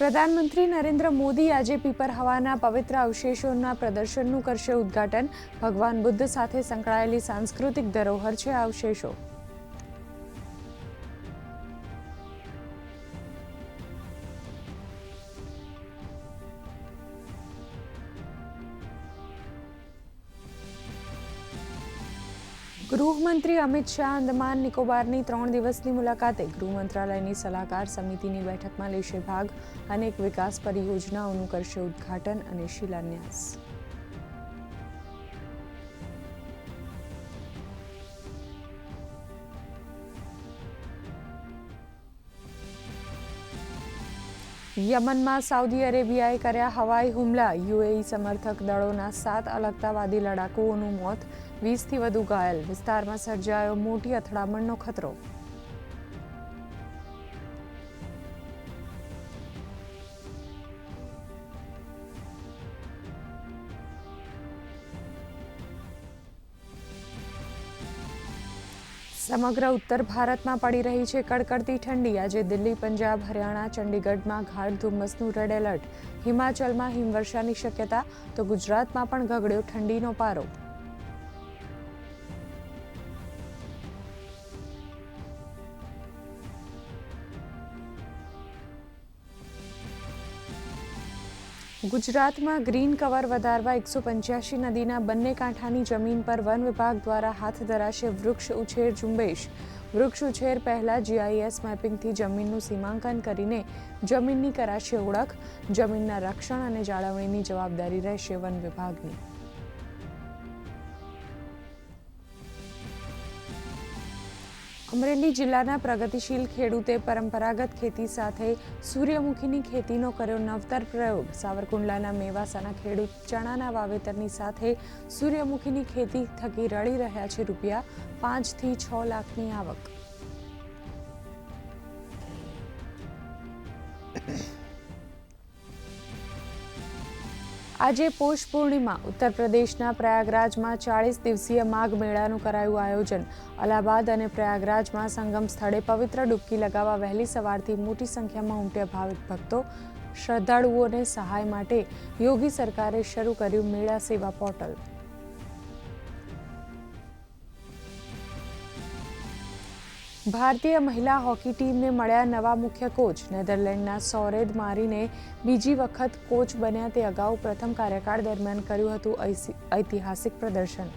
પ્રધાનમંત્રી નરેન્દ્ર મોદી આજે પીપરહવાના પવિત્ર અવશેષોના પ્રદર્શનનું કરશે ઉદ્ઘાટન। ભગવાન બુદ્ધ સાથે સંકળાયેલી સાંસ્કૃતિક ધરોહર છે આ અવશેષો। ગૃહમંત્રી અમિત શાહ અંદમાન નિકોબારની 3 દિવસની મુલાકાતે ગૃહ મંત્રાલયની સલાહકાર સમિતિની બેઠકમાં લેશે ભાગ। અનેક વિકાસ પરિયોજનાઓનું કરશે ઉદ્ઘાટન અને શિલાન્યાસ। યમનમાં સાઉદી અરેબિયાએ કર્યા હવાઈ હુમલા। યુએઈ સમર્થક દળોના 7 અલગતાવાદી લડાકુઓનું મોત, 20થી વધુ ઘાયલ। વિસ્તારમાં સર્જાયો મોટી અથડામણનો ખતરો। સમગ્ર ઉત્તર ભારતમાં પડી રહી છે કડકડતી ઠંડી। આજે દિલ્હી, પંજાબ, હરિયાણા, ચંડીગઢમાં ગાઢ ધુમ્મસનું રેડ એલર્ટ। હિમાચલમાં હિમવર્ષાની શક્યતા તો ગુજરાતમાં પણ ગગડ્યો ઠંડીનો પારો। ગુજરાતમાં ગ્રીન કવર વધારવા 185 નદીના બંને કાંઠાની જમીન પર વન વિભાગ દ્વારા હાથ ધરાશે વૃક્ષ ઉછેર ઝુંબેશ। વૃક્ષ ઉછેર પહેલા GIS મેપિંગથી જમીનનું સીમાંકન કરીને જમીનની કરાશે ઓળખ। જમીનના રક્ષણ અને જાળવણીની જવાબદારી રહેશે વન વિભાગની। અમરેલી જિલ્લાના પ્રગતિશીલ ખેડૂતે પરંપરાગત ખેતી સાથે સૂર્યમુખીની ખેતીનો કર્યો નવતર પ્રયોગ। સાવરકુંડલાના મેવાસાના ખેડૂત ચણાના વાવેતરની સાથે સૂર્યમુખીની ખેતી થકી રળી રહ્યા છે રૂપિયા 5 થી 6 લાખની આવક। આજે પોષ પૂર્ણિમા। ઉત્તર પ્રદેશના પ્રયાગરાજમાં 40 દિવસીય માઘ મેળાનું કરાયું આયોજન। અલ્હાબાદ અને પ્રયાગરાજમાં સંગમ સ્થળે પવિત્ર ડૂબકી લગાવવા વહેલી સવારથી મોટી સંખ્યામાં ઉમટ્યા ભાવિક ભક્તો। શ્રદ્ધાળુઓને સહાય માટે યોગી સરકારે શરૂ કર્યું મેળા સેવા પોર્ટલ। ભારતીય મહિલા હોકી ટીમને મળ્યા નવા મુખ્ય કોચ। નેધરલેન્ડના સોરેદ મારીને બીજી વખત કોચ બન્યા તે અગાઉ પ્રથમ કાર્યકાળ દરમિયાન કર્યું હતું ઐતિહાસિક પ્રદર્શન।